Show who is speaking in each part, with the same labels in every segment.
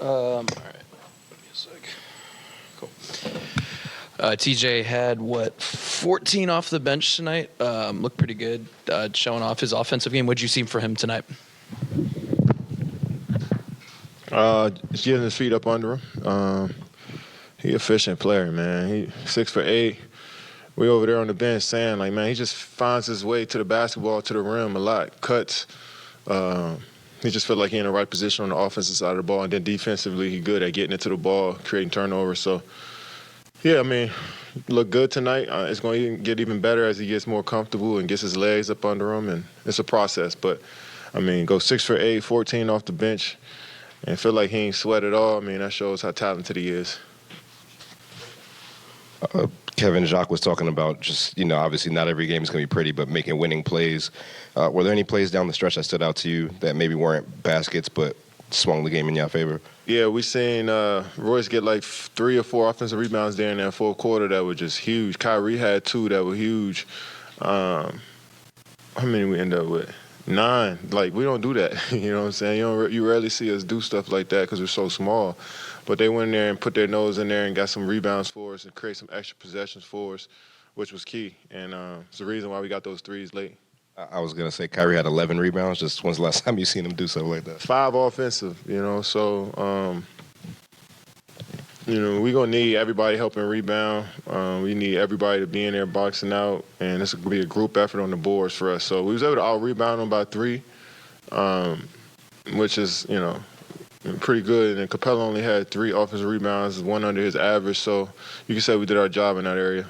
Speaker 1: All right. Give me a sec. Cool. TJ had, 14 off the bench tonight. Looked pretty good, showing off his offensive game. What did you see for him tonight?
Speaker 2: Just getting his feet up under him. He efficient player, man. He 6 for 8. We over there on the bench saying, like, man, he just finds his way to the basketball, to the rim a lot. Cuts. He just felt like he in the right position on the offensive side of the ball. And then defensively, he good at getting into the ball, creating turnovers. So, yeah, I mean, look good tonight. It's going to get even better as he gets more comfortable and gets his legs up under him. And it's a process. But, I mean, go 6 for 8, 14 off the bench, and feel like he ain't sweat at all. I mean, that shows how talented he is.
Speaker 3: Kevin, Jacques was talking about just, obviously not every game is going to be pretty, but making winning plays. Were there any plays down the stretch that stood out to you that maybe weren't baskets but swung the game in your favor?
Speaker 2: Yeah, we seen Royce get like 3 or 4 offensive rebounds there in that fourth quarter that were just huge. Kyrie had 2 that were huge. How many we end up with? 9. Like, we don't do that. You know what I'm saying? You rarely see us do stuff like that because we're so small. But they went in there and put their nose in there and got some rebounds for us and create some extra possessions for us, which was key. And it's the reason why we got those threes late.
Speaker 3: I was going to say Kyrie had 11 rebounds. Just when's the last time you seen him do something like that?
Speaker 2: 5 offensive, So, we're going to need everybody helping rebound. We need everybody to be in there boxing out. And it's going to be a group effort on the boards for us. So we was able to out-rebound them by 3, which is, pretty good. And Capella only had 3 offensive rebounds, 1 under his average. So you can say we did our job in that area.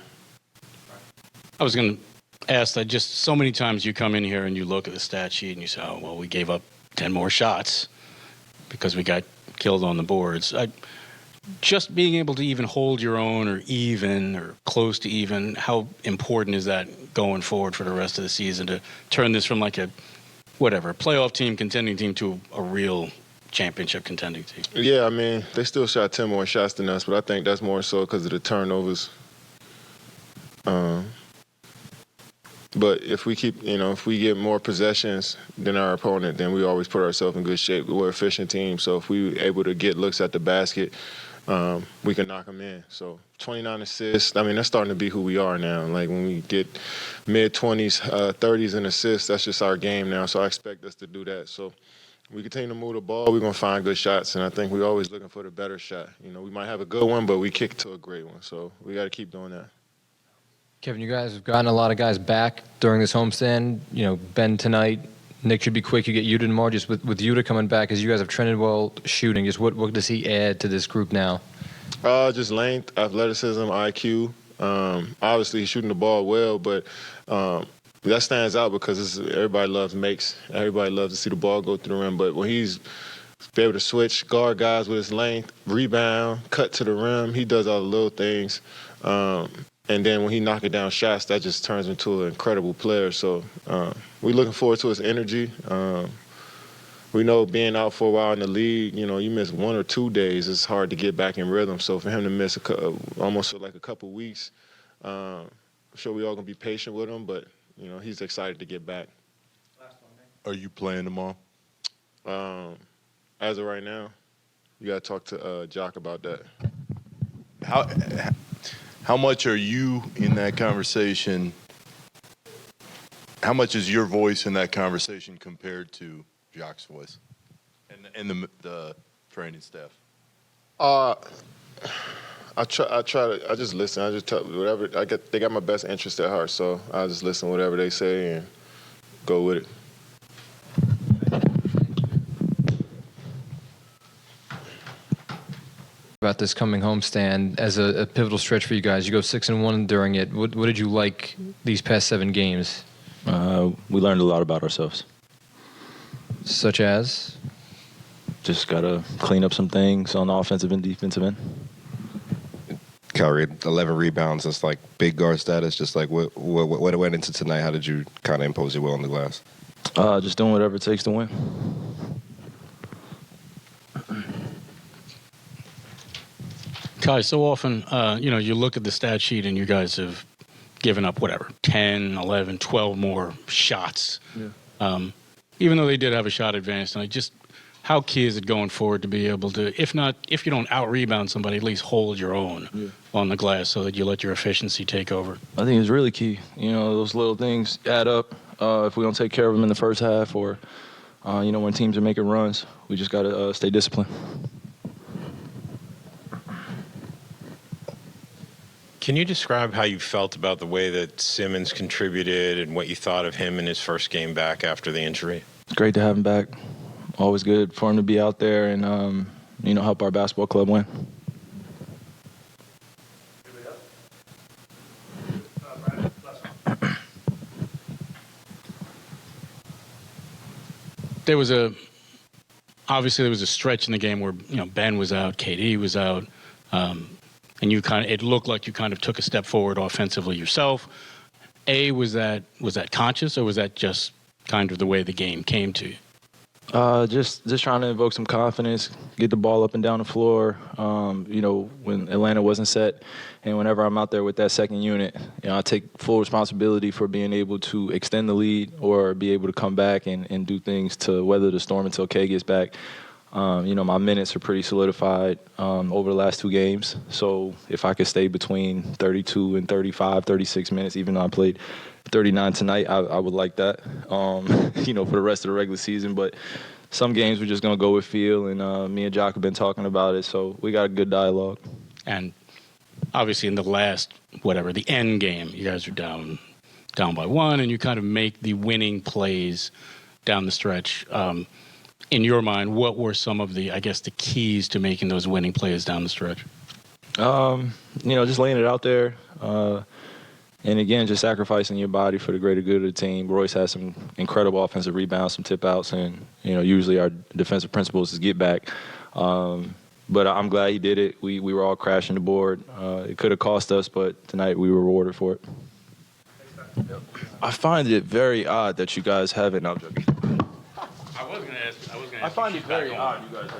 Speaker 4: I was going to ask that just so many times you come in here and you look at the stat sheet and you say, oh, well, we gave up 10 more shots because we got killed on the boards. Just being able to even hold your own or even or close to even, how important is that going forward for the rest of the season to turn this from like a playoff team, contending team to a real championship contending team?
Speaker 2: Yeah, I mean, they still shot 10 more shots than us, but I think that's more so because of the turnovers. But if we keep, if we get more possessions than our opponent, then we always put ourselves in good shape. We're an efficient team, so if we're able to get looks at the basket, we can knock them in. So 29 assists, I mean, that's starting to be who we are now. Like when we get mid-20s, 30s in assists, that's just our game now. So I expect us to do that. So we continue to move the ball, we're going to find good shots, and I think we're always looking for the better shot. We might have a good one, but we kick to a great one. So we got to keep doing that.
Speaker 5: Kevin, you guys have gotten a lot of guys back during this homestand. Ben tonight, Nick should be quick. You get Yuta tomorrow. Just with Yuta coming back, as you guys have trended well shooting, just what does he add to this group now?
Speaker 2: Just length, athleticism, IQ. Obviously, he's shooting the ball well, but that stands out because everybody loves makes. Everybody loves to see the ball go through the rim. But when he's able to switch, guard guys with his length, rebound, cut to the rim, he does all the little things. And then when he knocking down shots, that just turns into an incredible player. So we're looking forward to his energy. We know being out for a while in the league, you miss 1 or 2 days, it's hard to get back in rhythm. So for him to miss almost like a couple weeks, I'm sure we all going to be patient with him, but, he's excited to get back.
Speaker 6: Are you playing tomorrow?
Speaker 2: As of right now, you got to talk to Jock about that.
Speaker 6: How much are you in that conversation? How much is your voice in that conversation compared to Jacques' voice and the training staff?
Speaker 2: I just listen. I just tell whatever they got my best interest at heart, so I just listen to whatever they say and go with it.
Speaker 5: About this coming homestand as a pivotal stretch for you guys. You go 6-1 during it. What did you like these past 7 games?
Speaker 7: We learned a lot about ourselves.
Speaker 5: Such as?
Speaker 7: Just got to clean up some things on the offensive and defensive end.
Speaker 3: Kyrie, 11 rebounds. That's like big guard status. Just like what went into tonight? How did you kind of impose your will on the glass?
Speaker 7: Just doing whatever it takes to win.
Speaker 4: Kai, so often, you look at the stat sheet and you guys have given up 10, 11, 12 more shots. Yeah. Even though they did have a shot advantage, and how key is it going forward to be able to, if you don't out-rebound somebody, at least hold your own on the glass so that you let your efficiency take over?
Speaker 7: I think it's really key. Those little things add up. If we don't take care of them in the first half or, when teams are making runs, we just got to stay disciplined.
Speaker 8: Can you describe how you felt about the way that Simmons contributed and what you thought of him in his first game back after the injury?
Speaker 7: It's great to have him back. Always good for him to be out there and, help our basketball club win.
Speaker 4: Obviously there was a stretch in the game where Ben was out, KD was out, and it looked like you kind of took a step forward offensively yourself. Was that conscious, or was that just kind of the way the game came to you?
Speaker 7: Just trying to invoke some confidence, get the ball up and down the floor. When Atlanta wasn't set, and whenever I'm out there with that second unit, I take full responsibility for being able to extend the lead or be able to come back and do things to weather the storm until K gets back. My minutes are pretty solidified over the last 2 games. So if I could stay between 32 and 35, 36 minutes, even though I played 39 tonight, I would like that, for the rest of the regular season. But some games we're just going to go with feel, and me and Jock have been talking about it, so we got a good dialogue.
Speaker 4: And obviously in the last, the end game, you guys are down by 1, and you kind of make the winning plays down the stretch. In your mind, what were some of the keys to making those winning plays down the stretch?
Speaker 7: Just laying it out there. And again, just sacrificing your body for the greater good of the team. Royce has some incredible offensive rebounds, some tip outs, and usually our defensive principles is get back. But I'm glad he did it. We were all crashing the board. It could have cost us, but tonight we were rewarded for it.
Speaker 3: I find it very odd that you guys haven't. No, I'm joking.
Speaker 4: I was going to ask.
Speaker 3: I find it very odd you guys.